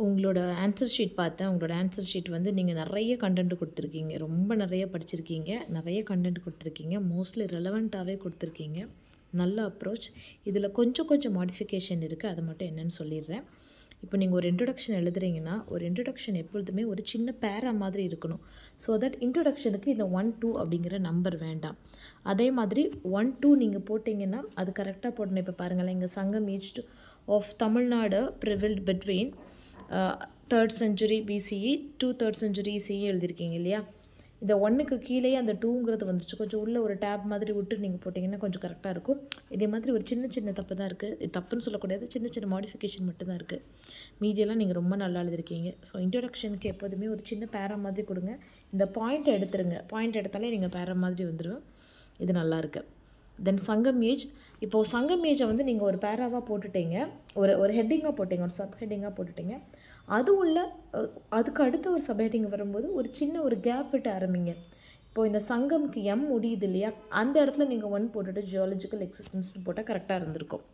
உங்களோட answer sheet பார்த்தேன். உங்களோட ஆன்சர் ஷீட் வந்து நீங்கள் நிறைய கண்டென்ட் கொடுத்துருக்கீங்க. ரொம்ப நிறைய படிச்சிருக்கீங்க. நிறைய கண்டென்ட் கொடுத்துருக்கீங்க. மோஸ்ட்லி ரெலவெண்ட்டாகவே கொடுத்துருக்கீங்க. நல்ல அப்ரோச். இதில் கொஞ்சம் கொஞ்சம் மாடிஃபிகேஷன் இருக்குது. அதை மட்டும் என்னென்னு சொல்லிடுறேன். இப்போ நீங்கள் ஒரு இன்ட்ரொடக்ஷன் எழுதுறீங்கன்னா, ஒரு இன்ட்ரொடக்ஷன் எப்பொழுதுமே ஒரு சின்ன பேரா மாதிரி இருக்கணும். ஸோ தட் இன்ட்ரொடக்ஷனுக்கு இந்த 1, 2 அப்படிங்கிற நம்பர் வேண்டாம். அதே மாதிரி 1, 2 நீங்கள் போட்டிங்கன்னா அது கரெக்டாக போடணும். இப்போ பாருங்களேன், இங்கே Sangam each of Tamil Nadu prevailed between 3rd century BCE to 3rd century CE எழுதியிருக்கீங்க இல்லையா? இந்த 1க்கு கீழேயே அந்த 2ங்கிறது வந்துச்சு. கொஞ்சம் உள்ளே ஒரு டேப் மாதிரி விட்டு நீங்கள் போட்டிங்கன்னா கொஞ்சம் கரெக்டாக இருக்கும். இதே மாதிரி ஒரு சின்ன சின்ன தப்பு தான் இருக்குது. இது தப்புன்னு சொல்லக்கூடாது, சின்ன சின்ன மாடிஃபிகேஷன் மட்டும் தான் இருக்குது. மீதியெல்லாம் நீங்கள் ரொம்ப நல்லா எழுதிருக்கீங்க. ஸோ இன்ட்ரொடக்ஷனுக்கு எப்போதுமே ஒரு சின்ன பேரா மாதிரி கொடுங்க. இந்த பாயிண்ட்டை எடுத்துருங்க. பாயிண்ட் எடுத்தாலே நீங்கள் பேரா மாதிரி வந்துடும். இது நல்லாயிருக்கு. தென் சங்கம் ஏஜ். இப்போது சங்கம் ஏஜை வந்து நீங்கள் ஒரு பேராவாக போட்டுட்டீங்க, ஒரு ஹெட்டிங்காக போட்டிங்க, ஒரு சப் ஹெட்டிங்காக போட்டுட்டீங்க. அது உள்ள அதுக்கு அடுத்த ஒரு சப் ஹெட்டிங் வரும்போது ஒரு சின்ன ஒரு கேப் விட்டு ஆரம்பிங்க. இப்போது இந்த சங்கம்க்கு எம் முடியுது இல்லையா, அந்த இடத்துல நீங்கள் 1 போட்டுட்டு ஜியாலஜிக்கல் எக்ஸிஸ்டன்ஸ்னு போட்டால் கரெக்டாக இருந்திருக்கும்.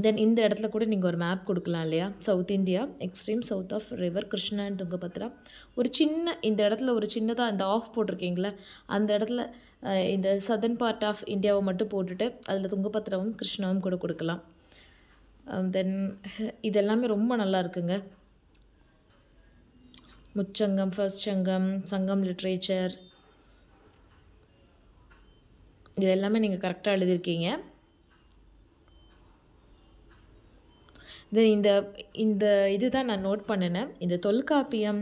தென் இந்த இடத்துல கூட நீங்கள் ஒரு மேப் கொடுக்கலாம் இல்லையா? South India, extreme south of river Krishna and Tungabhadra. ஒரு சின்ன இந்த இடத்துல ஒரு சின்னதாக இந்த ஆஃப் போட்டிருக்கீங்களா, அந்த இடத்துல இந்த சதர்ன் பார்ட் ஆஃப் இந்தியாவை மட்டும் போட்டுட்டு அதில் துங்கபத்ராவும் கிருஷ்ணாவும் கூட கொடுக்கலாம். தென் இதெல்லாமே ரொம்ப நல்லா இருக்குங்க. முச்சங்கம், ஃபர்ஸ்ட் சங்கம், சங்கம் லிட்ரேச்சர், இது எல்லாமே நீங்கள் கரெக்டாக எழுதியிருக்கீங்க. தென் இந்த இதுதான் நான் நோட் பண்ணினேன். இந்த தொல்காப்பியம்,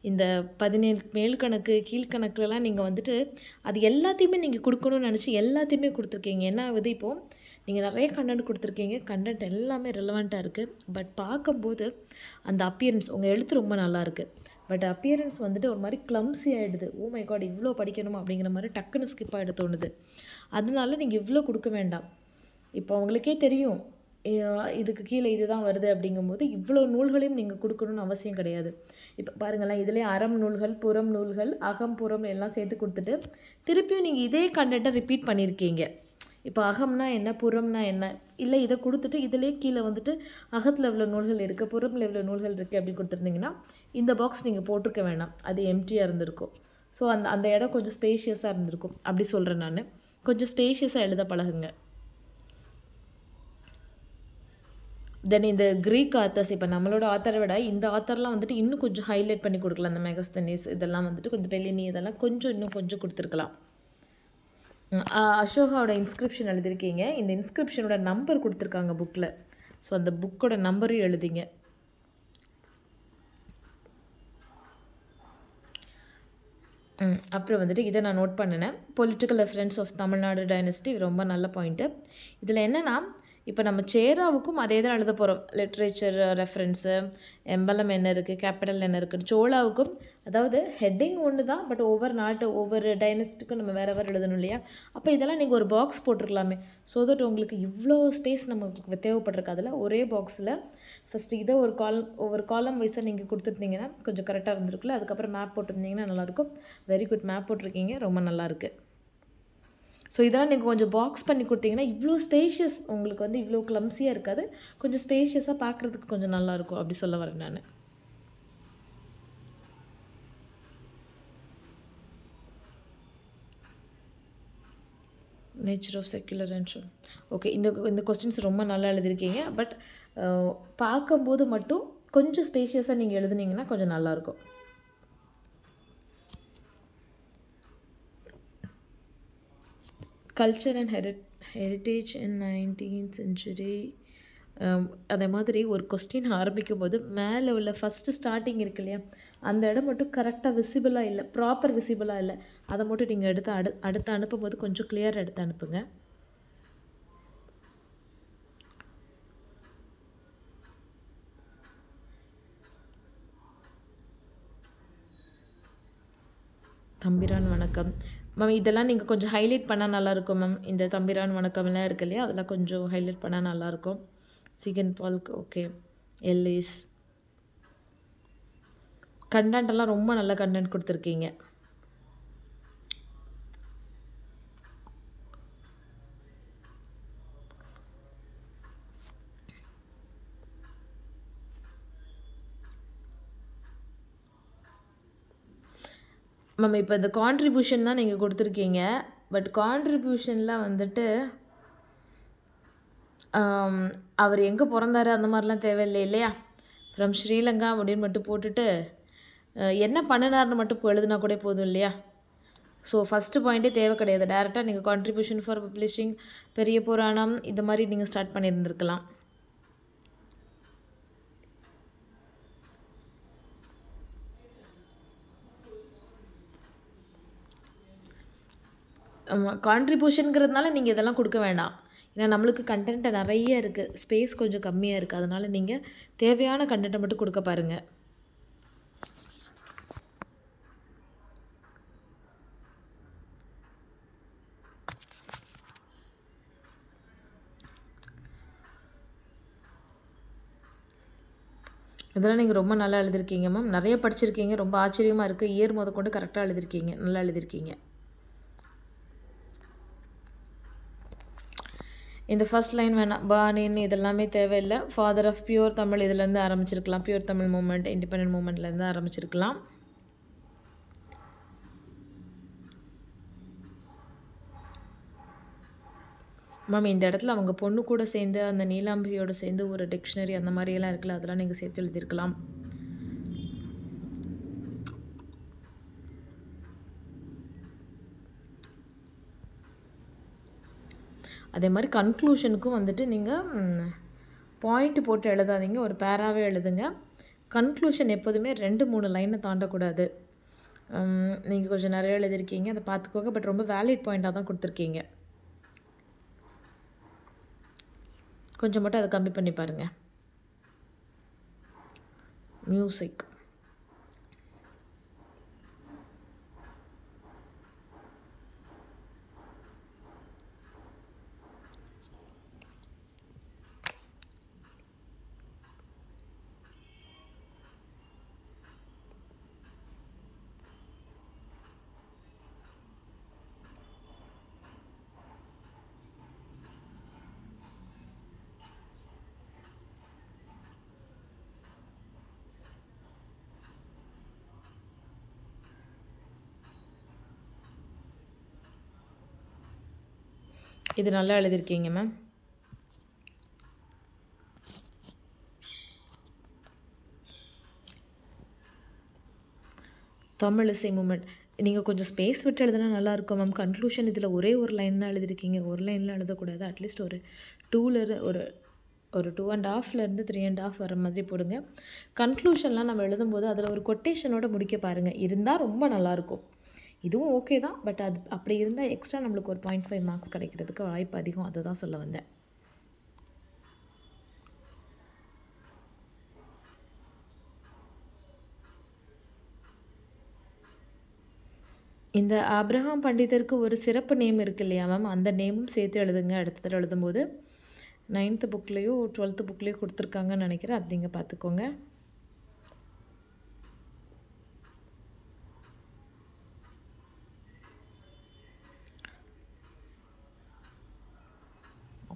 இந்த 17 மேல்கணக்கு கீழ்கணக்குலாம் நீங்கள் வந்துட்டு அது எல்லாத்தையுமே நீங்கள் கொடுக்கணும்னு நினச்சி எல்லாத்தையுமே கொடுத்துருக்கீங்க. என்ன ஆகுது, இப்போது நீங்கள் நிறைய கண்டென்ட் கொடுத்துருக்கீங்க. கண்டென்ட் எல்லாமே ரெலவெண்ட்டாக இருக்குது. பட் பார்க்கும்போது அந்த அப்பியரன்ஸ், உங்கள் எழுத்து ரொம்ப நல்லாயிருக்கு. பட் அப்பியரன்ஸ் வந்துட்டு ஒரு மாதிரி க்ளம்ஸி ஆகிடுது. ஓ மை காட், இவ்வளோ படிக்கணுமா அப்படிங்கிற மாதிரி டக்குன்னு ஸ்கிப் ஆகிட தோணுது. அதனால நீங்கள் இவ்வளோ கொடுக்க வேண்டாம். இப்போ உங்களுக்கே தெரியும் இதுக்கு கீழே இதுதான் வருது அப்படிங்கும்போது இவ்வளோ நூல்களையும் நீங்கள் கொடுக்கணுன்னு அவசியம் கிடையாது. இப்போ பாருங்களேன், இதிலே அறம் நூல்கள், புறம் நூல்கள், அகம் புறம் எல்லாம் சேர்த்து கொடுத்துட்டு திருப்பியும் நீங்கள் இதே கண்டென்ட்டை ரிப்பீட் பண்ணியிருக்கீங்க. இப்போ அகம்னா என்ன, புறம்னா என்ன, இல்லை இதை கொடுத்துட்டு இதிலே கீழே வந்துட்டு அகத்தில் எவ்வளோ நூல்கள் இருக்குது, புறமில் எவ்வளோ நூல்கள் இருக்குது அப்படின்னு கொடுத்துருந்தீங்கன்னா இந்த பாக்ஸ் நீங்கள் போட்டிருக்க வேணாம், அது எம்டியாக இருந்திருக்கும். ஸோ அந்த இடம் கொஞ்சம் ஸ்பேஷியஸாக இருந்திருக்கும். அப்படி சொல்கிறேன் நான். கொஞ்சம் ஸ்பேஷியஸாக எழுத பழகுங்க. தென் இந்த க்ரீக் ஆத்தர்ஸ், இப்போ நம்மளோட ஆத்தரை விட இந்த ஆத்தர்லாம் வந்துட்டு இன்னும் கொஞ்சம் ஹைலைட் பண்ணி கொடுக்கலாம். அந்த மெகஸ்தனிஸ் இதெல்லாம் வந்துட்டு கொஞ்சம் பெலினி இதெல்லாம் கொஞ்சம் இன்னும் கொஞ்சம் கொடுத்துருக்கலாம். அசோகாவோட இன்ஸ்கிரிப்ஷன் எழுதியிருக்கீங்க. இந்த இன்ஸ்கிரிப்ஷனோட நம்பர் கொடுத்துருக்காங்க புக்கில். ஸோ அந்த புக்கோட நம்பரையும் எழுதிங்க. அப்புறம் வந்துட்டு இதை நான் நோட் பண்ணினேன். Political reference of Tamil Nadu dynasty, ரொம்ப நல்ல பாயிண்ட்டு. இதில் என்னென்னா, இப்போ நம்ம சேராவுக்கும் அதே தான் எழுத போகிறோம். லிட்ரேச்சர் ரெஃபரன்ஸு, எம்பலம் என்ன இருக்குது, கேபிட்டல் என்ன இருக்குது. சோழாவுக்கும் அதாவது ஹெட்டிங் ஒன்று தான், பட் ஒவ்வொரு டைனஸ்டிக்கும் நம்ம வேறு எழுதணும் இல்லையா? அப்போ இதெல்லாம் நீங்கள் ஒரு பாக்ஸ் போட்டிருக்கலாமே. ஸோ தட் உங்களுக்கு இவ்வளோ ஸ்பேஸ் நமக்கு தேவைப்பட்டிருக்கு. அதில் ஒரே பாக்ஸில் ஃபஸ்ட்டு இதை ஒவ்வொரு காலம் வைஸாக நீங்கள் கொடுத்துருந்தீங்கன்னா கொஞ்சம் கரெக்டாக இருந்திருக்குல்ல. அதுக்கப்புறம் மேப் போட்டிருந்தீங்கன்னா நல்லாயிருக்கும். வெரி குட், மேப் போட்டிருக்கீங்க, ரொம்ப நல்லாயிருக்கு. ஸோ இதெல்லாம் நீங்கள் கொஞ்சம் பாக்ஸ் பண்ணி கொடுத்தீங்கன்னா இவ்வளோ ஸ்பேஷியஸ் உங்களுக்கு வந்து இவ்வளோ க்ளம்ஸியாக இருக்காது. கொஞ்சம் ஸ்பேஷியஸாக பார்க்குறதுக்கு கொஞ்சம் நல்லாயிருக்கும். அப்படி சொல்ல வரேன் நான். Nature of secular and show. Okay, இந்த கொஸ்டின்ஸ் ரொம்ப நல்லா எழுதியிருக்கீங்க. பட் பார்க்கும்போது மட்டும் கொஞ்சம் ஸ்பேஷியஸாக நீங்கள் எழுதுனீங்கன்னா கொஞ்சம் நல்லாயிருக்கும். Culture and heritage in 19th century. அதே மாதிரி ஒரு கொஸ்டின் ஆரம்பிக்கும் போது மேலே உள்ள ஃபஸ்ட்டு ஸ்டார்டிங் இருக்கு இல்லையா, அந்த இடம் மட்டும் கரெக்டாக விசிபிளாக இல்லை, ப்ராப்பர் விசிபிளாக இல்லை. அதை மட்டும் நீங்கள் அடுத்து அனுப்பும்போது கொஞ்சம் கிளியராக எடுத்து அனுப்புங்க. தம்பிரான் வணக்கம் மேம். இதெல்லாம் நீங்கள் கொஞ்சம் ஹைலைட் பண்ணால் நல்லாயிருக்கும் மேம். இந்த தம்பிரான் வணக்கம்லாம் இருக்கு இல்லையா, அதெல்லாம் கொஞ்சம் ஹைலைட் பண்ணால் நல்லாயிருக்கும். சிகன் பால்க், ஓகே. எல்லிஸ் கண்டென்ட்டெல்லாம் ரொம்ப நல்ல கண்டென்ட் கொடுத்துருக்கீங்க. மேம் இப்போ இந்த கான்ட்ரிபியூஷன் தான் நீங்கள் கொடுத்துருக்கீங்க. பட் கான்ட்ரிபியூஷனில் வந்துட்டு அவர் எங்கே பிறந்தாரு அந்த மாதிரிலாம் தேவையில்லை இல்லையா? ஃப்ரம் ஸ்ரீலங்கா அப்படின்னு மட்டும் போட்டுட்டு என்ன பண்ணினார்னு மட்டும் எழுதுனா கூட போதும் இல்லையா? ஸோ ஃபஸ்ட்டு பாயிண்ட்டே தேவை கிடையாது. டேரெக்டாக நீங்கள் கான்ட்ரிபியூஷன் ஃபார் பப்ளிஷிங், பெரிய புராணம் இந்த மாதிரி நீங்கள் ஸ்டார்ட் பண்ணியிருந்துருக்கலாம். கான்ட்ரிபியூஷனுங்கிறதுனால நீங்கள் இதெல்லாம் கொடுக்க வேண்டாம். ஏன்னா நம்மளுக்கு கண்டென்ட்டு நிறைய இருக்குது, ஸ்பேஸ் கொஞ்சம் கம்மியாக இருக்குது. அதனால் நீங்கள் தேவையான கண்டென்ட்டை மட்டும் கொடுக்க பாருங்கள். இதெல்லாம் நீங்கள் ரொம்ப நல்லா எழுதியிருக்கீங்க மேம். நிறைய படிச்சிருக்கீங்க, ரொம்ப ஆச்சரியமாக இருக்குது. இயர் கொண்டு கரெக்டாக எழுதியிருக்கீங்க, நல்லா எழுதியிருக்கீங்க. இந்த ஃபர்ஸ்ட் லைன் வேணாம், பானின் இதெல்லாமே தேவையில்லை. ஃபாதர் ஆஃப் பியூர் தமிழ் இதுலேருந்து ஆரம்பிச்சிருக்கலாம். பியூர் தமிழ் மூமெண்ட், இண்டிபெண்டன்ட் மூமெண்ட்லேருந்து ஆரம்பிச்சிருக்கலாம். மேம் இந்த இடத்துல அவங்க பொண்ணு கூட சேர்ந்து அந்த நீலாம்பியோடு சேர்ந்து ஒரு டிக்ஷனரி அந்த மாதிரியெல்லாம் இருக்குல்ல, அதெல்லாம் நீங்கள் சேர்த்து எழுதியிருக்கலாம். அதே மாதிரி கன்க்ளூஷனுக்கும் வந்துட்டு நீங்கள் பாயிண்ட் போட்டு எழுதாதீங்க, ஒரு பேராகவே எழுதுங்க. கன்க்ளூஷன் எப்போதுமே 2-3 லைனை தாண்டக்கூடாது. நீங்கள் கொஞ்சம் நிறைய எழுதியிருக்கீங்க, அதை பார்த்துக்கோங்க. பட் ரொம்ப வேலிட் பாயிண்ட்டாக தான் கொடுத்துருக்கீங்க. கொஞ்சம் மட்டும் அதை கம்மி பண்ணி பாருங்கள். மியூசிக் இது நல்லா எழுதியிருக்கீங்க மேம். தமிழ் இசை மூமெண்ட் நீங்கள் கொஞ்சம் ஸ்பேஸ் விட்டு எழுதுனா நல்லாயிருக்கும் மேம். கன்க்ளூஷன் இதில் ஒரே ஒரு லைன் தான் எழுதியிருக்கீங்க, ஒரு லைனில் எழுதக்கூடாது. அட்லீஸ்ட் ஒரு 2.5லேருந்து 3.5 வர மாதிரி போடுங்க. கன்க்ளூஷன்லாம் நம்ம எழுதும்போது அதில் ஒரு கொட்டேஷனோட முடிக்க பாருங்கள், இருந்தால் ரொம்ப நல்லாயிருக்கும். இதுவும் ஓகே தான், பட் அது அப்படி இருந்தால் எக்ஸ்ட்ரா நம்மளுக்கு ஒரு 0.5 மார்க்ஸ் கிடைக்கிறதுக்கு வாய்ப்பு அதிகம். அதை தான் சொல்ல வந்தேன். இந்த ஆப்ரஹாம் பண்டிதருக்கு ஒரு சிறப்பு நேம் இருக்குது இல்லையா மேம், அந்த நேமும் சேர்த்து எழுதுங்க. அடுத்த தடவை எழுதும்போது 9th புக்லேயோ 12th புக்லேயோ கொடுத்துருக்காங்கன்னு நினைக்கிறேன், அது நீங்கள் பார்த்துக்கோங்க.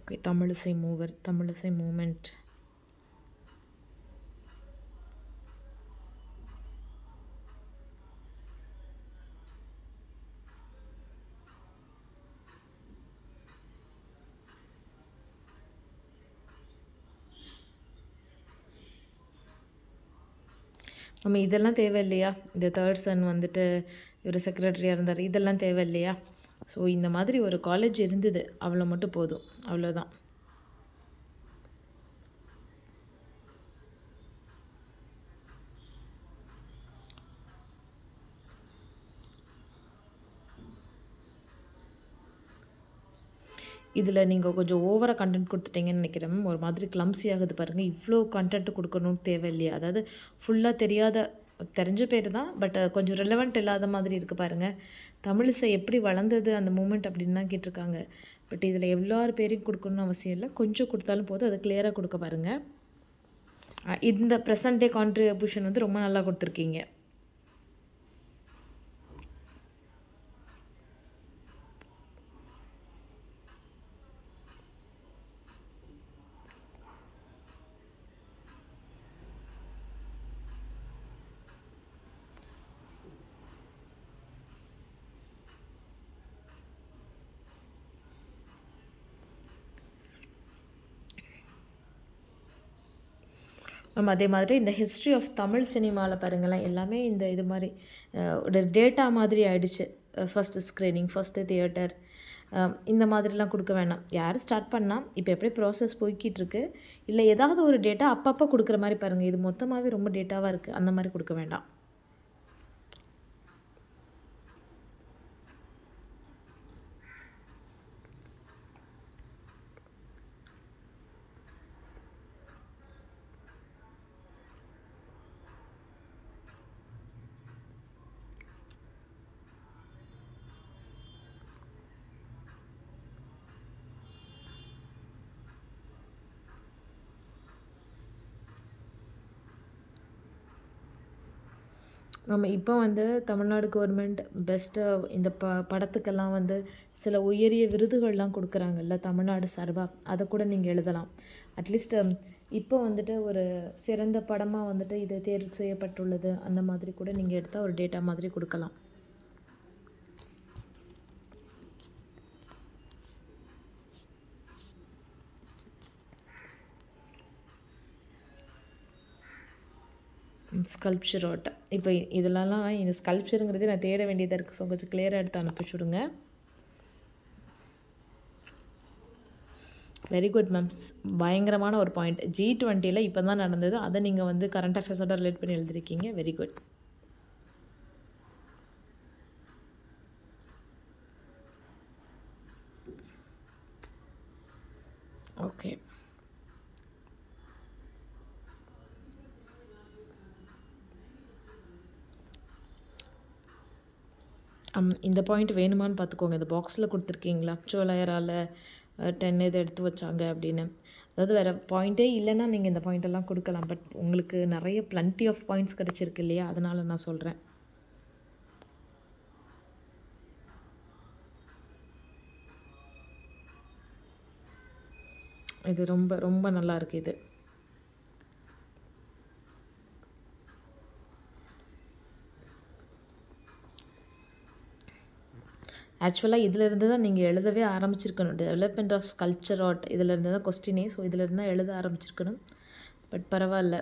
ஓகே, தமிழிசை மூவர், தமிழிசை மூமெண்ட். நம்ம இதெல்லாம் தேவை இல்லையா? இந்த தேர்ட் சன் வந்துட்டு இவர் செக்ரட்டரியாக இருந்தார், இதெல்லாம் தேவை இல்லையா? ஸோ இந்த மாதிரி ஒரு காலேஜ் இருந்தது, அவ்வளோ மட்டும் போதும், அவ்வளோதான். இதில் நீங்கள் கொஞ்சம் ஓவராக கண்டென்ட் கொடுத்துட்டீங்கன்னு நினைக்கிறேன். ஒரு மாதிரி கிளம்ஸி ஆகுது பாருங்கள். இவ்வளோ கண்டென்ட் கொடுக்கணும்னு தேவை இல்லையா? அதாவது ஃபுல்லாக தெரிஞ்ச பேர் தான், பட் கொஞ்சம் ரெலவெண்ட் இல்லாத மாதிரி இருக்குது பாருங்கள். தமிழிசை எப்படி வளர்ந்தது அந்த மூமெண்ட் அப்படின்னு தான் கேட்டிருக்காங்க. பட் இதில் எவ்வளோ பேரையும் கொடுக்கணும்னு அவசியம் இல்லை, கொஞ்சம் கொடுத்தாலும் போதும். அதை கிளியராக கொடுக்க பாருங்கள். இந்த ப்ரெசன்ட் டே கான்ட்ரிபியூஷன் வந்து ரொம்ப நல்லா கொடுத்துருக்கீங்க. நம்ம அதே மாதிரி இந்த ஹிஸ்ட்ரி ஆஃப் தமிழ் சினிமாவில் பாருங்களேன், எல்லாமே இந்த இது மாதிரி ஒரு டேட்டா மாதிரி ஆயிடுச்சு. ஃபஸ்ட்டு ஸ்க்ரீனிங், ஃபஸ்ட்டு தியேட்டர், இந்த மாதிரிலாம் கொடுக்க வேணாம். யார் ஸ்டார்ட் பண்ணால் இப்போ எப்படி ப்ராசஸ் போய்கிட்டுருக்கு, இல்லை ஏதாவது ஒரு டேட்டா அப்பப்போ கொடுக்குற மாதிரி பாருங்கள். இது மொத்தமாகவே ரொம்ப டேட்டாவாக இருக்குது, அந்த மாதிரி கொடுக்க வேண்டாம். நம்ம இப்போ வந்து தமிழ்நாடு கவர்மெண்ட் பெஸ்ட்டு இந்த படத்துக்கெல்லாம் வந்து சில உயரிய விருதுகள்லாம் கொடுக்குறாங்கல்ல தமிழ்நாடு சார்பாக, அதை கூட நீங்கள் எழுதலாம். அட்லீஸ்ட் இப்போ வந்துட்டு ஒரு சிறந்த படமாக வந்துட்டு இது தேர்வு செய்யப்பட்டுள்ளது, அந்த மாதிரி கூட நீங்கள் எடுத்தால் ஒரு டேட்டா மாதிரி கொடுக்கலாம். Sculpture art. இப்போ இதெல்லாம் இந்த ஸ்கல்ப்சருங்கிறதே நான் தேட வேண்டியதாக இருக்குது. ஸோ கொஞ்சம் கிளியராக எடுத்து அனுப்பிச்சுடுங்க. Very good mams. பயங்கரமான ஒரு பாயிண்ட். G20 இப்போ தான் நடந்தது, அதை நீங்கள் வந்து கரண்ட் அஃபேர்ஸோட ரிலேட் பண்ணி எழுதிருக்கீங்க. Very good. ஓகே. இந்த பாயிண்ட் வேணுமான்னு பார்த்துக்கோங்க. இந்த பாக்ஸில் கொடுத்துருக்கீங்களா, சோழரால் 10 இதை எடுத்து வச்சாங்க அப்படின்னு. அதாவது வேறு பாயிண்ட்டே இல்லைன்னா நீங்கள் இந்த பாயிண்டெல்லாம் கொடுக்கலாம். பட் உங்களுக்கு நிறைய plenty ஆஃப் பாயிண்ட்ஸ் கிடச்சிருக்கு இல்லையா, அதனால் நான் சொல்கிறேன். இது ரொம்ப ரொம்ப நல்லா இருக்குது இது. ஆக்சுவலாக இதிலேருந்து தான் நீங்கள் எழுதவே ஆரம்பிச்சிருக்கணும். டெவலப்மெண்ட் ஆஃப் ஸ்கல்ப்சர் ஆர்ட் இதிலேருந்து தான் கொஸ்டினே. ஸோ இதிலேருந்து தான் எழுத ஆரம்பிச்சிருக்கணும். பட் பரவாயில்ல.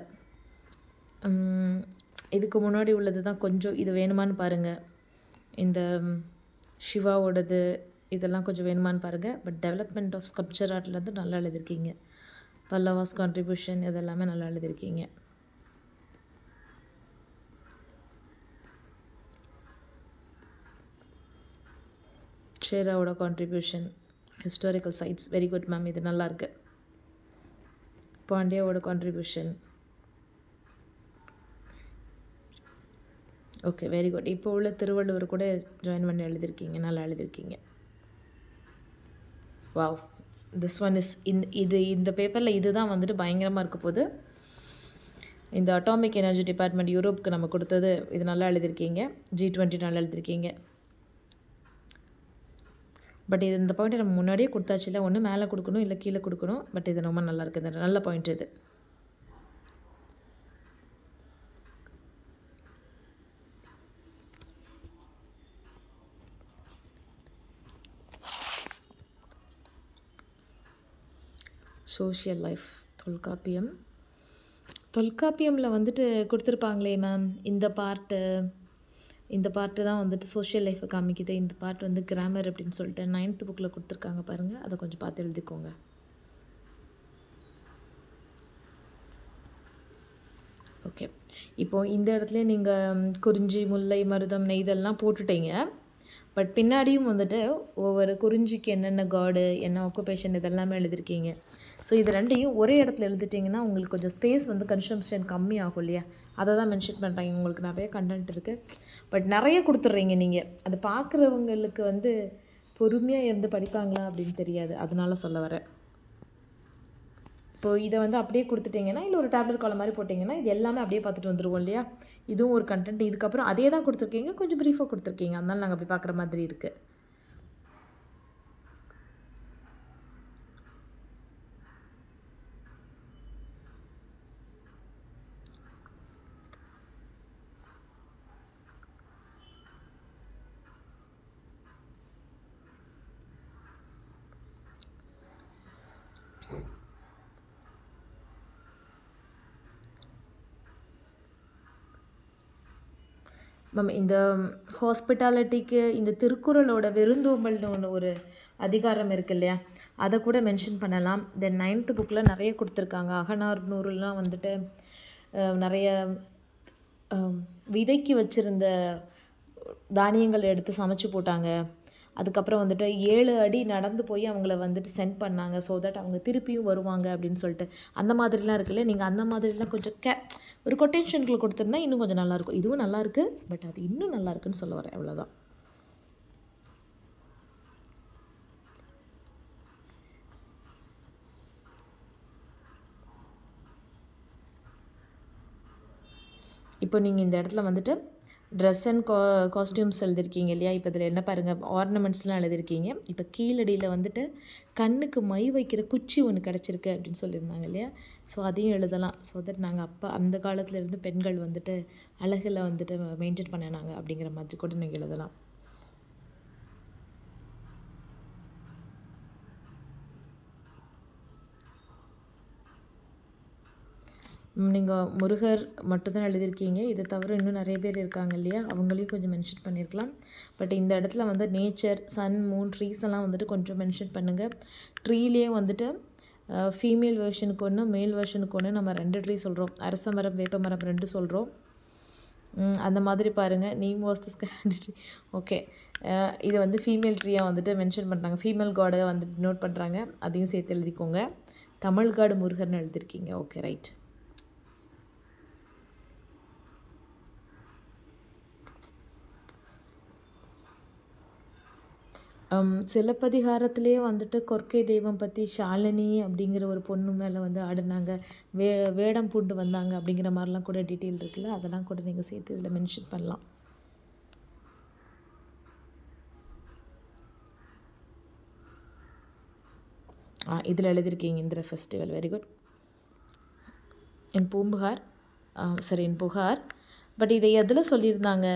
இதுக்கு முன்னாடி உள்ளது தான் கொஞ்சம் இது வேணுமான்னு பாருங்கள். இந்த சிவாவோடது இதெல்லாம் கொஞ்சம் வேணுமான்னு பாருங்கள். பட் டெவலப்மெண்ட் ஆஃப் ஸ்கல்ப்சர் ஆர்ட்லேருந்து நல்லா எழுதியிருக்கீங்க. பல்லவாஸ் கான்ட்ரிபியூஷன் இதெல்லாமே நல்லா எழுதியிருக்கீங்க. ஷேராவோட contribution, historical sites, very good ma'am. இது நல்லாயிருக்கு. பாண்டியாவோட கான்ட்ரிபியூஷன், ஓகே வெரி குட். இப்போ உள்ள திருவள்ளுவர் கூட ஜாயின் பண்ணி எழுதியிருக்கீங்க, நல்லா எழுதியிருக்கீங்க. வாவ், திஸ் ஒன் இஸ் இந்த பேப்பரில் இது தான் வந்துட்டு பயங்கரமாக இருக்க போகுது. இந்த அட்டாமிக் எனர்ஜி டிபார்ட்மெண்ட் யூரோப்புக்கு நம்ம கொடுத்தது, இது நல்லா எழுதியிருக்கீங்க. G20 நல்லா எழுதியிருக்கீங்க. பட் இது இந்த பாயிண்ட்டை நம்ம முன்னாடியே கொடுத்தாச்சு இல்லை, ஒன்று மேலே கொடுக்கணும் இல்லை கீழே கொடுக்கணும். பட் இது ரொம்ப நல்லா இருக்குது, இது நல்ல பாயிண்ட் இது. Social life Tolkappiyam. தொல்காப்பியமில் வந்துட்டு கொடுத்துருப்பாங்களே மேம், இந்த பார்ட்டு தான் வந்துட்டு சோஷியல் லைஃப்பை காமிக்குது. இந்த பார்ட் வந்து கிராமர் அப்படின்னு சொல்லிட்டு 9th புக்கில் கொடுத்துருக்காங்க பாருங்கள். அதை கொஞ்சம் பார்த்து எழுதிக்கோங்க. ஓகே. இப்போது இந்த இடத்துல நீங்கள் குறிஞ்சி, முல்லை, மருதம், நெய்தல்லாம் போட்டுட்டீங்க. பட் பின்னாடியும் வந்துட்டு ஒவ்வொரு குறிஞ்சிக்கு என்னென்ன காடு, என்ன ஆக்குபேஷன் இதெல்லாமே எழுதியிருக்கீங்க. ஸோ இது ரெண்டையும் ஒரே இடத்துல எழுதிட்டிங்கன்னா உங்களுக்கு கொஞ்சம் ஸ்பேஸ் வந்து கன்சம்ஷன் கம்மி ஆகும் இல்லையா, அதை தான் மென்ஷன் பண்ணுறாங்க. உங்களுக்கு நிறைய கண்டென்ட் இருக்குது, பட் நிறைய கொடுத்துட்றீங்க நீங்கள். அது பார்க்குறவங்களுக்கு வந்து பொறுமையாக இருந்து படிப்பாங்களா அப்படின்னு தெரியாது, அதனால சொல்ல வரேன். இப்போது இதை வந்து அப்படியே கொடுத்துட்டிங்கன்னா, இல்லை ஒரு டேப்லெட் காலம் மாதிரி போட்டிங்கன்னா இது எல்லாமே அப்படியே பார்த்துட்டு வந்துடுவோம் இல்லையா. இதுவும் ஒரு கண்டென்ட். இதுக்கப்புறம் அதே தான் கொடுத்துருக்கீங்க, கொஞ்சம் ப்ரீஃபாக கொடுத்துருக்கீங்க, அதனால நாங்கள் அப்படி பார்க்குற மாதிரி இருக்குது. மேம் இந்த ஹாஸ்பிட்டாலிட்டிக்கு இந்த திருக்குறளோட விருந்தோம்பல்னு ஒன்று ஒரு அதிகாரம் இருக்கு இல்லையா, அதை கூட மென்ஷன் பண்ணலாம். தென் 9th புக்கில் நிறைய கொடுத்துருக்காங்க. அகனார் நூறுலாம் வந்துட்டு நிறைய விதைக்கு வச்சுருந்த தானியங்கள் எடுத்து சமைச்சு போட்டாங்க. அதுக்கப்புறம் வந்துட்டு 7 அடி நடந்து போய் அவங்கள வந்துட்டு சென்ட் பண்ணாங்க, ஸோ தட் அவங்க திருப்பியும் வருவாங்க அப்படின்னு சொல்லிட்டு அந்த மாதிரிலாம் இருக்குல்ல. நீங்கள் அந்த மாதிரிலாம் கொஞ்சம் ஒரு கொட்டேஷன்களை கொடுத்துருந்தா இன்னும் கொஞ்சம் நல்லாயிருக்கும். இதுவும் நல்லாயிருக்கு, பட் அது இன்னும் நல்லா இருக்குன்னு சொல்ல வரேன், அவ்வளோதான். இப்போ நீங்கள் இந்த இடத்துல வந்துட்டு ட்ரெஸ் அண்ட் காஸ்டியூம்ஸ் எழுதிருக்கீங்க இல்லையா. இப்போ இதில் என்ன பாருங்கள், ஆர்னமெண்ட்ஸ்லாம் எழுதிருக்கீங்க. இப்போ கீழடியில் வந்துட்டு கண்ணுக்கு மை வைக்கிற குச்சி ஒன்று கிடச்சிருக்கு அப்படின்னு சொல்லியிருந்தாங்க இல்லையா. ஸோ அதையும் எழுதலாம். ஸோ தட் நாங்கள் அப்போ அந்த காலத்துலேருந்து பெண்கள் வந்துட்டு அழகில் வந்துட்டு மெயின்டைன் பண்ணினாங்க அப்படிங்கிற மாதிரி கூட நீங்கள் எழுதலாம். நீங்கள் முருகர் மட்டும்தான் எழுதியிருக்கீங்க. இதை தவிர இன்னும் நிறைய பேர் இருக்காங்க இல்லையா, அவங்களையும் கொஞ்சம் மென்ஷன் பண்ணியிருக்கலாம். பட் இந்த இடத்துல வந்து நேச்சர், சன், மூன், ட்ரீஸ் எல்லாம் வந்துட்டு கொஞ்சம் மென்ஷன் பண்ணுங்கள். ட்ரீலேயே வந்துட்டு ஃபீமேல் வெர்ஷனுக்கு ஒன்று, மேல் வெர்ஷனுக்கு ஒன்று, நம்ம 2 ட்ரீ சொல்கிறோம். அரச மரம், வேப்ப மரம் 2 சொல்கிறோம். அந்த மாதிரி பாருங்கள். Neem was the candidate. Okay, இது வந்து ஃபீமேல் ட்ரீயாக வந்துட்டு மென்ஷன் பண்ணுறாங்க. ஃபீமேல் காடை வந்துட்டு நோட் பண்ணுறாங்க. அதையும் சேர்த்து எழுதிக்கோங்க. தமிழ் காடு முருகர்னு எழுதியிருக்கீங்க. Okay, right. சிலப்பதிகாரத்திலே வந்துட்டு கொற்கை தெய்வம் பற்றி ஷாலினி அப்படிங்கிற ஒரு பொண்ணு மேலே வந்து ஆடினாங்க, வேடம் பூண்டு வந்தாங்க அப்படிங்கிற மாதிரிலாம் கூட டீட்டெயில் இருக்குல்ல, அதெல்லாம் கூட நீங்கள் சேர்த்து இதில் மென்ஷன் பண்ணலாம். இதில் எழுதியிருக்கீங்க இந்திர ஃபெஸ்டிவல். Very good. என் பூம்புகார், சரி, என் புகார். பட் இதை எதில் சொல்லியிருந்தாங்க?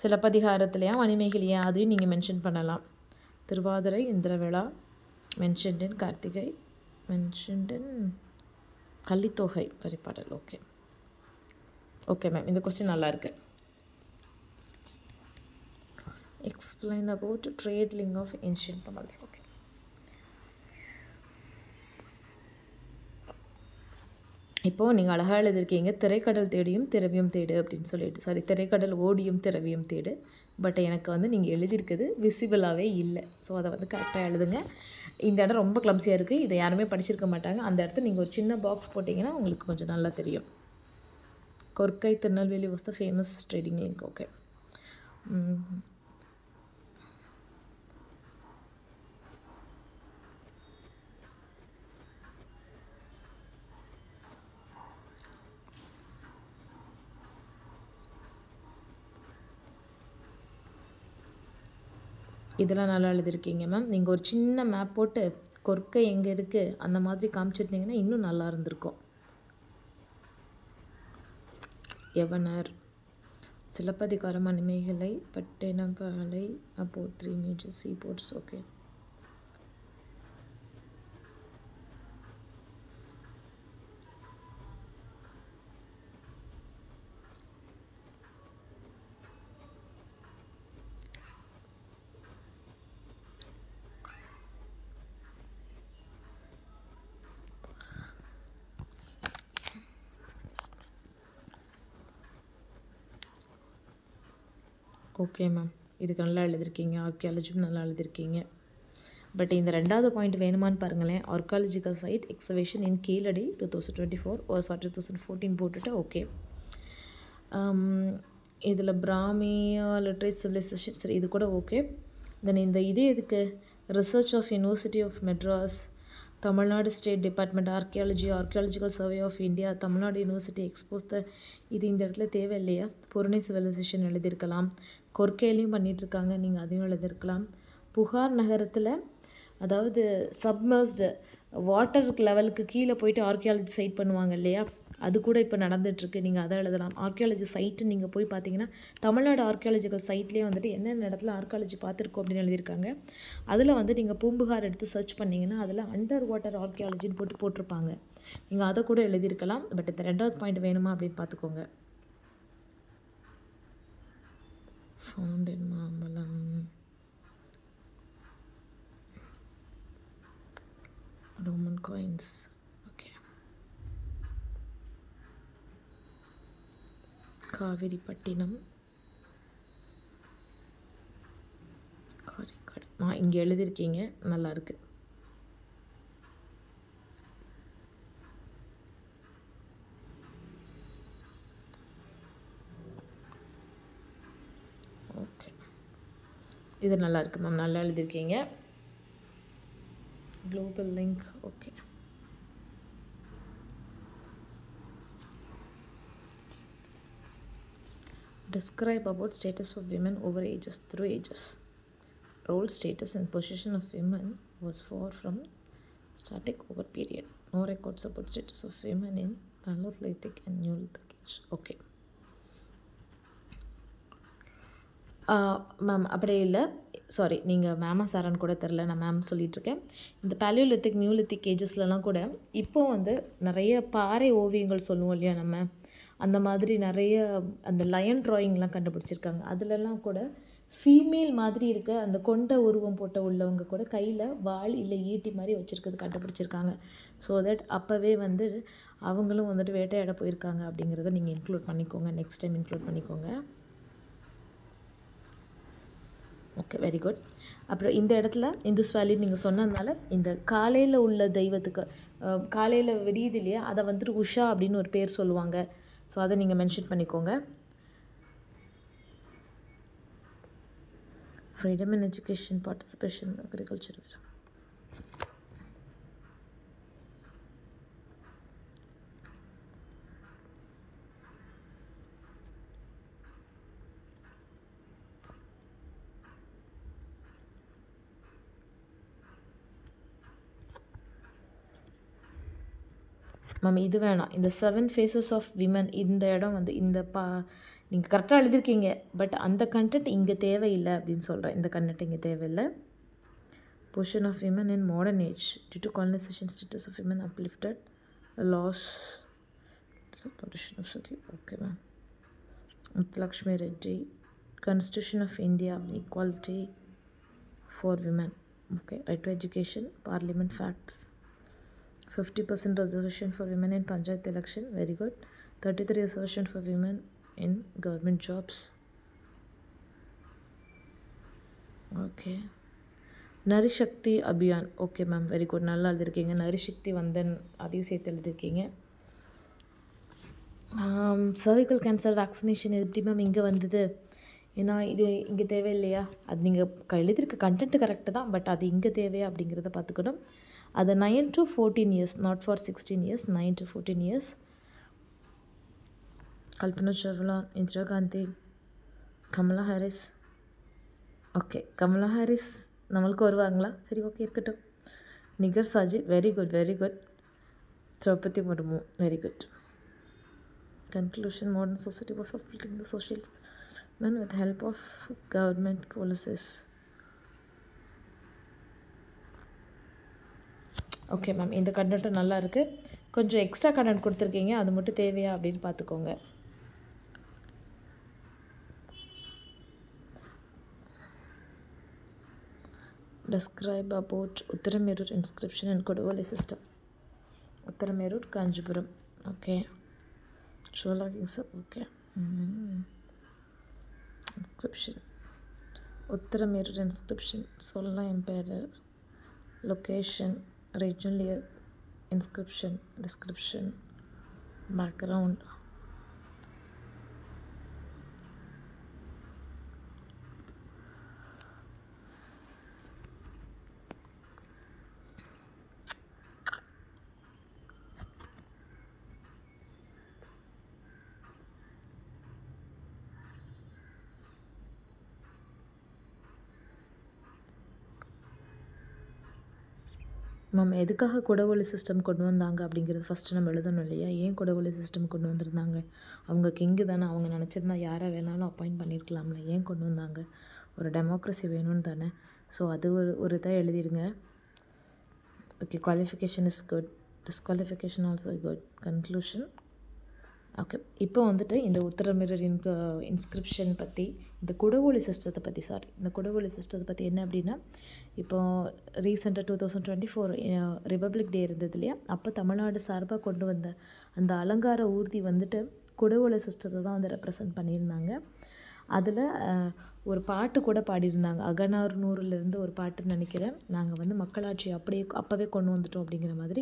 சிலப்பதிகாரத்துலையா மணிமேகலையா? அதையும் நீங்கள் மென்ஷன் பண்ணலாம். Thiruvathirai, Indravela, mentioned in Karthigai, mentioned in Kalithogai Paripadal. Okay, okay ma'am, இந்த கொஸ்டின் நல்லாயிருக்கு. Explain about trade link of ancient Tamils. ஓகே, இப்போது நீங்கள் அழகாக எழுதியிருக்கீங்க, திரைக்கடல் தேடியும் திரவியம் தேடு அப்படின்னு சொல்லிட்டு. சாரி, திரைக்கடல் ஓடியும் திரவியம் தேடு. பட் எனக்கு வந்து நீங்கள் எழுதியிருக்குது விசிபிளாகவே இல்லை. ஸோ அதை வந்து கரெக்டாக எழுதுங்க. இந்த இடம் ரொம்ப கிளம்ஸியாக இருக்குது, இதை யாருமே படிச்சிருக்க மாட்டாங்க. அந்த இடத்துல நீங்கள் ஒரு சின்ன பாக்ஸ் போட்டிங்கன்னா உங்களுக்கு கொஞ்சம் நல்லா தெரியும். Korkai Tirunelveli was the famous trading link. Okay, இதெல்லாம் நல்லா எழுதியிருக்கீங்க மேம். நீங்கள் ஒரு சின்ன மேப் போட்டு கொற்கை எங்கே இருக்குது அந்த மாதிரி காமிச்சிருந்தீங்கன்னா இன்னும் நல்லா இருந்திருக்கும். யவனர், சிலப்பதிகாரம், மணிமேகலை, பட்டினப்பாலை, அப்போ 3 மேஜர் சீ போர்ட்ஸ். ஓகே, ஓகே மேம், இதுக்கு நல்லா எழுதியிருக்கீங்க. ஆர்கியாலஜியும் நல்லா எழுதியிருக்கீங்க. பட் இந்த 2வது பாயிண்ட் வேணுமான்னு பாருங்களேன். ஆர்காலஜிக்கல் சைட் எக்ஸவேஷன் இன் கீழடி 2014 போட்டுட்டு. ஓகே, இதில் பிராமியா லிட்ரேச்சர் சிவிலைசேஷன், சரி, இது கூட ஓகே. தென் இந்த இது எதுக்கு? Research of university of Madras, Tamil Nadu state department archaeology, archaeological survey of India, Tamil Nadu university expose இது இந்த இடத்துல தேவை இல்லையா? பொருணை சிவிலைசேஷன் எழுதியிருக்கலாம். கொற்கையிலையும் பண்ணிகிட்ருக்காங்க, நீங்கள் அதையும் எழுதியிருக்கலாம். புகார் நகரத்தில், அதாவது சப்மர்ஸ்டு வாட்டர் லெவலுக்கு கீழே போயிட்டு ஆர்கியாலஜி சைட் பண்ணுவாங்க இல்லையா, அது கூட இப்போ நடந்துகிட்ருக்கு, நீங்கள் அதை எழுதலாம். ஆர்கியாலஜி சைட்டு நீங்கள் போய் பார்த்தீங்கன்னா தமிழ்நாடு ஆர்கியாலஜிக்கல் சைட்லேயே வந்துட்டு என்னென்ன இடத்துல ஆர்கியாலஜி பார்த்துருக்கோம் அப்படின்னு எழுதியிருக்காங்க. அதில் வந்து நீங்கள் பூம்புகார் எடுத்து சர்ச் பண்ணிங்கன்னா அதில் அண்டர் வாட்டர் ஆர்கியாலஜின்னு போட்டிருப்பாங்க. நீங்கள் அதை கூட எழுதியிருக்கலாம். பட் இந்த 2வது பாயிண்ட் வேணுமா அப்படின்னு பார்த்துக்கோங்க. Found in Mambalam. Roman coins. Okay. Kaveri Pattinam. இங்கே எழுதியிருக்கீங்க, நல்லா இருக்கு. ஓகே, இது நல்லா இருக்கு மேம், நல்லா எழுதியிருக்கீங்க. Global link. Okay, describe about status of women over ages through ages. Role, status and position of women was far from static over period. No records about status of women in Paleolithic and Neolithic age. Okay. Ma'am அப்படி இல்லை, sorry, நீங்கள் மேமா சாரான்னு கூட தெரில, நான் ma'am சொல்லிகிட்ருக்கேன். இந்த paleolithic neolithic ஏஜஸ்லலாம் கூட இப்போது வந்து நிறைய பாறை ஓவியங்கள் சொல்லுவோம் இல்லையா நம்ம, அந்த மாதிரி நிறைய அந்த லயன் ட்ராயிங்லாம் கண்டுபிடிச்சிருக்காங்க. அதிலெல்லாம் கூட ஃபீமேல் மாதிரி இருக்க அந்த கொண்ட உருவம் போட்ட உள்ளவங்க கூட கையில் வாள் இல்லை ஈட்டி மாதிரி வச்சுருக்கிறது கண்டுபிடிச்சிருக்காங்க. ஸோ தட் அப்போவே வந்து அவங்களும் வந்துட்டு வேட்டையாட போயிருக்காங்க அப்படிங்கிறத நீங்கள் இன்க்ளூட் பண்ணிக்கோங்க, நெக்ஸ்ட் டைம் இன்க்ளூட் பண்ணிக்கோங்க. Okay, very good. அப்புறம் இந்த இடத்துல இந்துஸ் வேலி நீங்கள் சொன்னதுனால இந்த காலையில் உள்ள தெய்வத்துக்கு காலையில் விடியுது இல்லையா, அதை வந்துட்டு உஷா அப்படின்னு ஒரு பேர் சொல்லுவாங்க. ஸோ அதை நீங்கள் மென்ஷன் பண்ணிக்கோங்க. Freedom in education, participation, agriculture. Ma'am இது வேணாம், இந்த 7 ஃபேஸஸ் ஆஃப் விமன் இந்த இடம் வந்து இந்த நீங்கள் கரெக்டாக எழுதியிருக்கீங்க, பட் அந்த கண்டென்ட் இங்கே தேவையில்லை அப்படின்னு சொல்கிறேன். இந்த கண்டென்ட் இங்கே தேவையில்லை. Position of women in modern age due to colonisation, status of women uplifted, loss position of city. Okay ma'am. Muthulakshmi Reddy, constitution of India, equality for women. Okay, right to education, parliament facts. 50% reservation for women in Panchayat election, very good. 33 reservation for women in government jobs. Okay. Nari Shakti Abhiyan. Okay ma'am, very good. நல்லா எழுதிருக்கீங்க. Nari Shakti வந்தன் அதையும் சேர்த்து எழுதிருக்கீங்க. cervical cancer vaccination எப்படி ma'am இங்கே வந்தது? ஏன்னா இது இங்கே தேவையில்லையா? அது நீங்கள் எழுதியிருக்க கண்டென்ட் கரெக்டு தான், பட் அது இங்கே தேவையா அப்படிங்கிறத பார்த்துக்கணும். அது 9 to 14 years, not for 16 years, 9 to 14 years. Kalpana Chawla, Indira Gandhi, Kamala Harris. Okay, Kamala Harris நம்மளுக்கு வருவாங்களா? சரி, ஓகே இருக்கட்டும். Nigar Shaji, very good, very good. Droupadi Murmu, very good. Conclusion, modern society was of building the social men with help of government policies. Okay ma'am, இந்த கண்டென்ட்டும் நல்லா இருக்குது. கொஞ்சம் extra content கொடுத்துருக்கீங்க, அது மட்டும் தேவையா அப்படின்னு பார்த்துக்கோங்க. Describe about Uttaramerur inscription and Kodavali system. Uttaramerur, Kanjipuram. Okay. Chola Kings. Okay. Inscription. Uttaramerur inscription. Sola Emperor. Location. Regional inscription. Description. Background. நம்ம எதுக்காக குடவொலி சிஸ்டம் கொண்டு வந்தாங்க அப்படிங்கிறது ஃபஸ்ட்டு நம்ம எழுதணும் இல்லையா? ஏன் குடவொலி சிஸ்டம் கொண்டு வந்திருந்தாங்க? அவங்க கிங்கு தானே, அவங்க நினச்சிருந்தா யாரை வேணாலும் அப்பாயிண்ட் பண்ணியிருக்கலாம்ல, ஏன் கொண்டு வந்தாங்க? ஒரு டெமோக்ரஸி வேணும்னு தானே. ஸோ அது ஒரு இதாக எழுதிடுங்க. Okay, qualification is good, disqualification also good. Conclusion, okay. இப்போ வந்துட்டு இந்த உத்தரமிரர் இன்ஸ்கிரிப்ஷன் பற்றி, இந்த குடவோலை சிஸ்டத்தை பற்றி இந்த குடவோலை சிஸ்டத்தை பற்றி என்ன அப்படின்னா, இப்போ ரீசெண்டாக 2024 ரிபப்ளிக் டே இருந்தது இல்லையா, அப்போ தமிழ்நாடு சார்பாக கொண்டு வந்த அந்த அலங்கார ஊர்தி வந்துட்டு குடவோலை சிஸ்டத்தை தான் வந்து ரெப்ரசன்ட் பண்ணியிருந்தாங்க. அதில் ஒரு பாட்டு கூட பாடியிருந்தாங்க. அகநானூறுலேருந்து ஒரு பாட்டுன்னு நினைக்கிறேன். நாங்கள் வந்து மக்களாட்சி அப்போவே கொண்டு வந்துட்டோம் அப்படிங்கிற மாதிரி.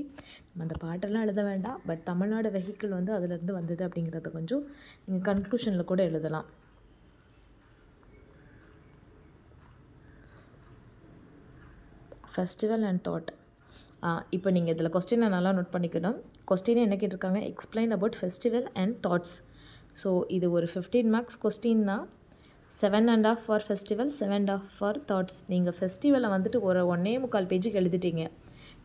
நம்ம அந்த பாட்டெல்லாம் எழுத வேண்டாம், பட் தமிழ்நாடு வெஹிக்கிள் வந்து அதிலேருந்து வந்தது அப்படிங்கிறத கொஞ்சம் நீங்கள் கன்க்ளூஷனில் கூட எழுதலாம். Festival and thought. இப்போ நீங்கள் இதில் கொஸ்டினை நல்லா நோட் பண்ணிக்கணும். கொஸ்டினே என்ன கேட்டிருக்காங்க, explain about festival and thoughts. So இது ஒரு 15 மார்க்ஸ் கொஸ்டின்னா 7.5 ஃபார் ஃபெஸ்டிவல், 7.5 ஃபார் தாட்ஸ். நீங்கள் ஃபெஸ்டிவலை வந்துட்டு ஒரு 1.25 பேஜுக்கு எழுதிட்டீங்க.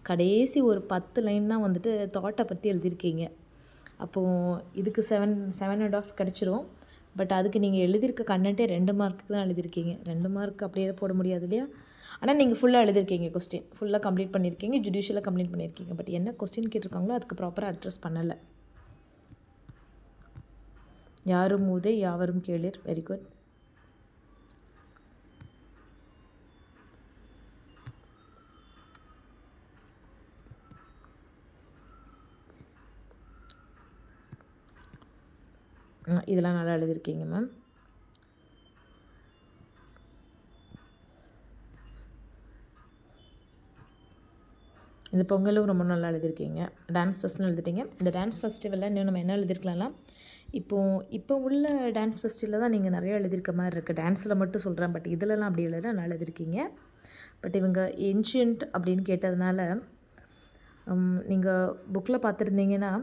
கடைசி ஒரு 10 லைன் தான் வந்துட்டு தாட்டை பற்றி எழுதியிருக்கீங்க. அப்போது இதுக்கு 7.5 கிடச்சிரும். பட் அதுக்கு நீங்கள் எழுதியிருக்க கண்டென்ட்டே 2 மார்க்குக்கு தான் எழுதியிருக்கீங்க. 2 மார்க் அப்படியே போட முடியாது இல்லையா? ஆனால் நீங்கள் ஃபுல்லாக எழுதியிருக்கீங்க, கொஸ்டின் ஃபுல்லாக கம்ப்ளீட் பண்ணியிருக்கீங்க, ஜுடிஷியலாக கம்ப்ளீட் பண்ணியிருக்கீங்க. பட் என்ன கொஸ்டின் கேட்டிருக்காங்களோ அதுக்கு ப்ராப்பராக அட்ரஸ் பண்ணலை. யாரும் மூதே யாவரும் கேளீர். Very good. இதெல்லாம் நல்லா எழுதியிருக்கீங்க மேம். இந்த பொங்கலும் ரொம்ப நல்லா எழுதியிருக்கீங்க. டான்ஸ் ஃபெஸ்ட்னு எழுதிட்டீங்க. இந்த டான்ஸ் ஃபெஸ்டிவலில் இன்னும் நம்ம என்ன எழுதியிருக்கலாம்லாம், இப்போ உள்ள டான்ஸ் ஃபெஸ்டிவலில் தான் நீங்கள் நிறையா எழுதியிருக்க மாதிரி இருக்குது. டான்ஸில் மட்டும் சொல்கிறேன், பட் இதிலலாம் அப்படி எழுதல, நல்லா எழுதியிருக்கீங்க. பட் இவங்க ஏன்ஷியன்ட் அப்படின்னு கேட்டதுனால நீங்கள் புக்கில் பார்த்துருந்தீங்கன்னா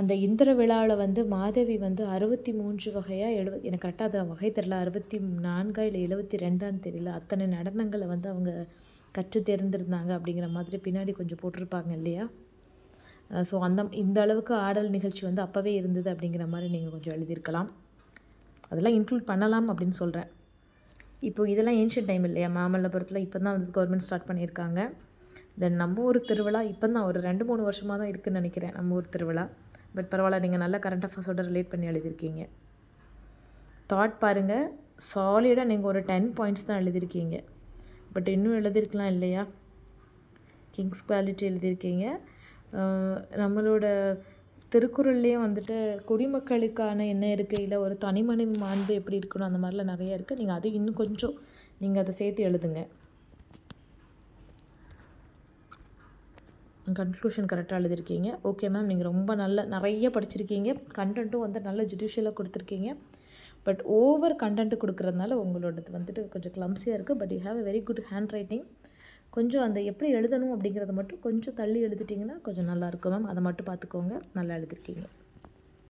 அந்த இந்திர விழாவில் வந்து மாதவி வந்து 63 வகையாக எனக்கு கரெக்டாக அதை வகை தெரியல, 64 இல்லை 72 தெரியல, அத்தனை நடனங்களை வந்து அவங்க கற்று தேர்ந்திருந்தாங்க அப்படிங்கிற மாதிரி பின்னாடி கொஞ்சம் போட்டிருப்பாங்க இல்லையா. ஸோ இந்த அளவுக்கு ஆடல் நிகழ்ச்சி வந்து அப்போவே இருந்தது அப்படிங்கிற மாதிரி நீங்கள் கொஞ்சம் எழுதியிருக்கலாம். அதெல்லாம் இன்க்ளூட் பண்ணலாம் அப்படின்னு சொல்கிறேன். இப்போது இதெல்லாம் ஏன்ஷியன்ட் டைம் இல்லையா, மாமல்லபுரத்தில் இப்போ தான் வந்து கவர்மெண்ட் ஸ்டார்ட் பண்ணியிருக்காங்க. தென் நம்ம ஊர் திருவிழா இப்போ தான் ஒரு 2-3 வருஷமாக தான் இருக்குதுன்னு நினைக்கிறேன் நம்ம ஊர் திருவிழா. பட் பரவாயில்ல, நீங்கள் நல்லா கரண்ட் அஃபேர்ஸோட ரிலேட் பண்ணி எழுதியிருக்கீங்க. தாட் பாருங்கள், சாலிடாக நீங்கள் ஒரு 10 பாயிண்ட்ஸ் தான் எழுதியிருக்கீங்க. பட் இன்னும் எழுதியிருக்கலாம் இல்லையா. கிங்ஸ் குவாலிட்டி எழுதியிருக்கீங்க. நம்மளோட திருக்குறள்லேயும் வந்துட்டு குடிமக்களுக்கான என்ன இருக்குது, இல்லை ஒரு தனிமனித மாண்பு எப்படி இருக்கணும், அந்த மாதிரிலாம் நிறைய இருக்குது. நீங்கள் அது இன்னும் கொஞ்சம் நீங்கள் அதை சேர்த்து எழுதுங்க. கன்க்ளூஷன் கரெக்டாக எழுதியிருக்கீங்க. ஓகே மேம், நீங்கள் ரொம்ப நிறைய படிச்சிருக்கீங்க. கண்டென்ட்டும் வந்து நல்ல ஜுடிஷியலாக கொடுத்துருக்கீங்க. பட் ஓவர் கண்டென்ட்டு கொடுக்குறதுனால உங்களோடது வந்துட்டு கொஞ்சம் கிளம்ஸியாக இருக்குது. But you have a very good hand writing. கொஞ்சம் அந்த எப்படி எழுதணும் அப்படிங்கிறத மட்டும் கொஞ்சம் தள்ளி எழுதிட்டிங்கன்னா கொஞ்சம் நல்லாயிருக்கும் மேம். அதை மட்டும் பார்த்துக்கோங்க. நல்லா எழுதியிருக்கீங்க.